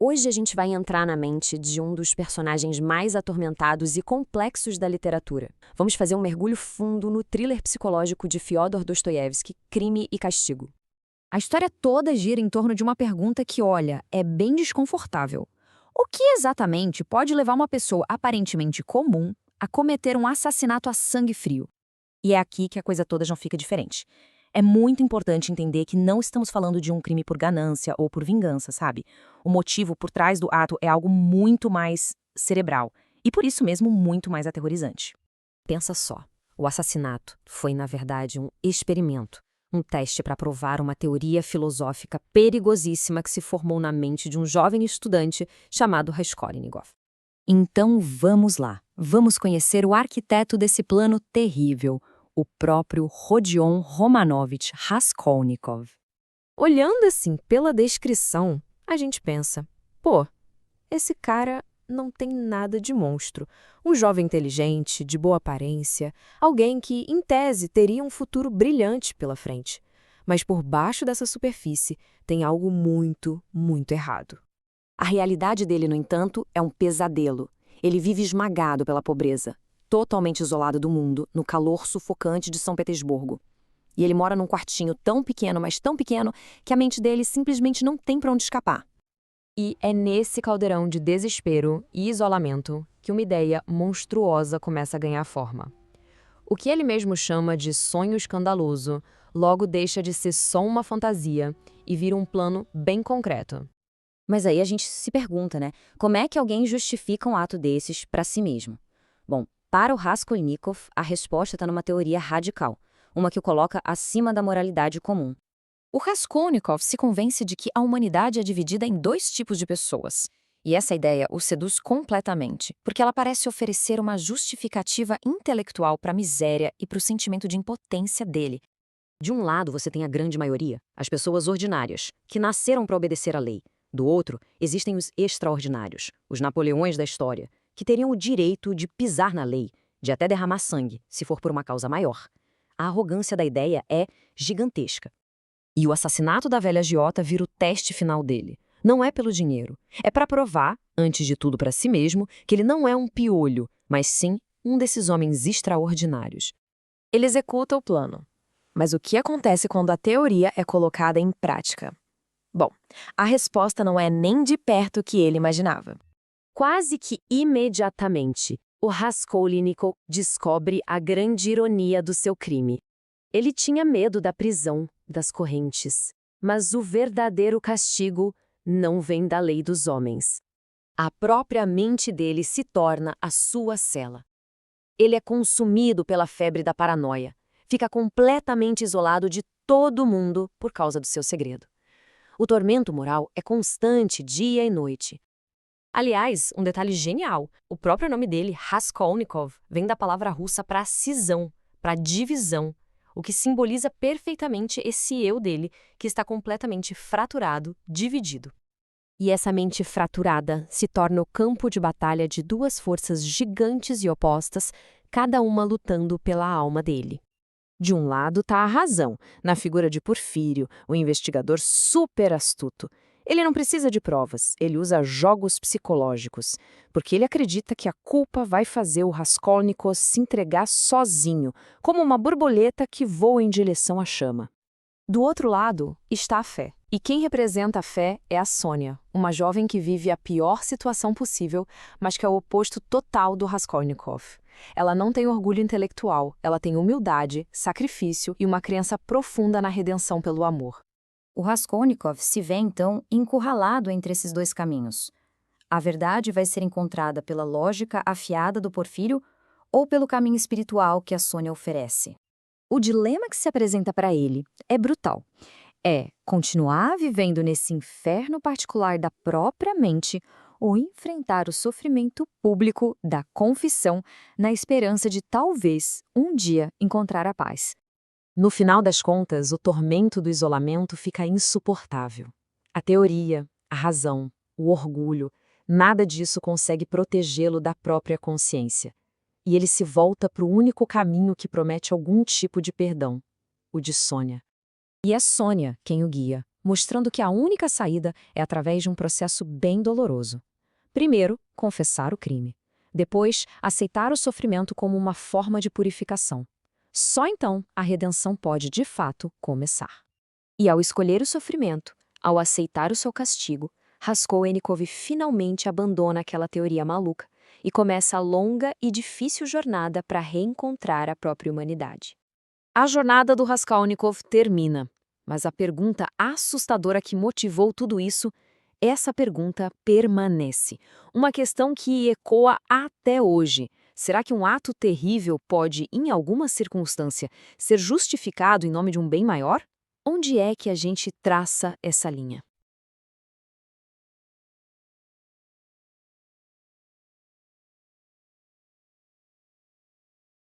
Hoje a gente vai entrar na mente de um dos personagens mais atormentados e complexos da literatura. Vamos fazer um mergulho fundo no thriller psicológico de Fyodor Dostoiévski, Crime e Castigo. A história toda gira em torno de uma pergunta que, olha, é bem desconfortável. O que exatamente pode levar uma pessoa aparentemente comum a cometer um assassinato a sangue frio? E é aqui que a coisa toda já fica diferente. É muito importante entender que não estamos falando de um crime por ganância ou por vingança, sabe? O motivo por trás do ato é algo muito mais cerebral e, por isso mesmo, muito mais aterrorizante. Pensa só, o assassinato foi, na verdade, um experimento, um teste para provar uma teoria filosófica perigosíssima que se formou na mente de um jovem estudante chamado Raskolnikov. Então vamos lá, vamos conhecer o arquiteto desse plano terrível, o próprio Rodion Romanovich Raskolnikov. Olhando assim pela descrição, a gente pensa, pô, esse cara não tem nada de monstro. Um jovem inteligente, de boa aparência, alguém que, em tese, teria um futuro brilhante pela frente. Mas por baixo dessa superfície tem algo muito, muito errado. A realidade dele, no entanto, é um pesadelo. Ele vive esmagado pela pobreza, totalmente isolado do mundo, no calor sufocante de São Petersburgo. E ele mora num quartinho tão pequeno, mas tão pequeno, que a mente dele simplesmente não tem para onde escapar. E é nesse caldeirão de desespero e isolamento que uma ideia monstruosa começa a ganhar forma. O que ele mesmo chama de sonho escandaloso, logo deixa de ser só uma fantasia e vira um plano bem concreto. Mas aí a gente se pergunta, né? Como é que alguém justifica um ato desses para si mesmo? Bom, para o Raskolnikov, a resposta está numa teoria radical, uma que o coloca acima da moralidade comum. O Raskolnikov se convence de que a humanidade é dividida em dois tipos de pessoas. E essa ideia o seduz completamente, porque ela parece oferecer uma justificativa intelectual para a miséria e para o sentimento de impotência dele. De um lado, você tem a grande maioria, as pessoas ordinárias, que nasceram para obedecer à lei. Do outro, existem os extraordinários, os Napoleões da história, que teriam o direito de pisar na lei, de até derramar sangue, se for por uma causa maior. A arrogância da ideia é gigantesca. E o assassinato da velha agiota vira o teste final dele. Não é pelo dinheiro. É para provar, antes de tudo para si mesmo, que ele não é um piolho, mas sim um desses homens extraordinários. Ele executa o plano. Mas o que acontece quando a teoria é colocada em prática? Bom, a resposta não é nem de perto o que ele imaginava. Quase que imediatamente, o Raskolnikov descobre a grande ironia do seu crime. Ele tinha medo da prisão, das correntes, mas o verdadeiro castigo não vem da lei dos homens. A própria mente dele se torna a sua cela. Ele é consumido pela febre da paranoia, fica completamente isolado de todo mundo por causa do seu segredo. O tormento moral é constante dia e noite. Aliás, um detalhe genial, o próprio nome dele, Raskolnikov, vem da palavra russa para cisão, para divisão, o que simboliza perfeitamente esse eu dele, que está completamente fraturado, dividido. E essa mente fraturada se torna o campo de batalha de duas forças gigantes e opostas, cada uma lutando pela alma dele. De um lado está a razão, na figura de Porfírio, o investigador super astuto. Ele não precisa de provas, ele usa jogos psicológicos, porque ele acredita que a culpa vai fazer o Raskolnikov se entregar sozinho, como uma borboleta que voa em direção à chama. Do outro lado está a fé. E quem representa a fé é a Sônia, uma jovem que vive a pior situação possível, mas que é o oposto total do Raskolnikov. Ela não tem orgulho intelectual, ela tem humildade, sacrifício e uma crença profunda na redenção pelo amor. O Raskolnikov se vê, então, encurralado entre esses dois caminhos. A verdade vai ser encontrada pela lógica afiada do Porfírio ou pelo caminho espiritual que a Sônia oferece. O dilema que se apresenta para ele é brutal. É continuar vivendo nesse inferno particular da própria mente ou enfrentar o sofrimento público da confissão na esperança de talvez um dia encontrar a paz. No final das contas, o tormento do isolamento fica insuportável. A teoria, a razão, o orgulho, nada disso consegue protegê-lo da própria consciência. E ele se volta para o único caminho que promete algum tipo de perdão, o de Sônia. E é Sônia quem o guia, mostrando que a única saída é através de um processo bem doloroso. Primeiro, confessar o crime. Depois, aceitar o sofrimento como uma forma de purificação. Só então a redenção pode, de fato, começar. E ao escolher o sofrimento, ao aceitar o seu castigo, Raskolnikov finalmente abandona aquela teoria maluca e começa a longa e difícil jornada para reencontrar a própria humanidade. A jornada do Raskolnikov termina, mas a pergunta assustadora que motivou tudo isso, essa pergunta permanece. Uma questão que ecoa até hoje. Será que um ato terrível pode, em alguma circunstância, ser justificado em nome de um bem maior? Onde é que a gente traça essa linha?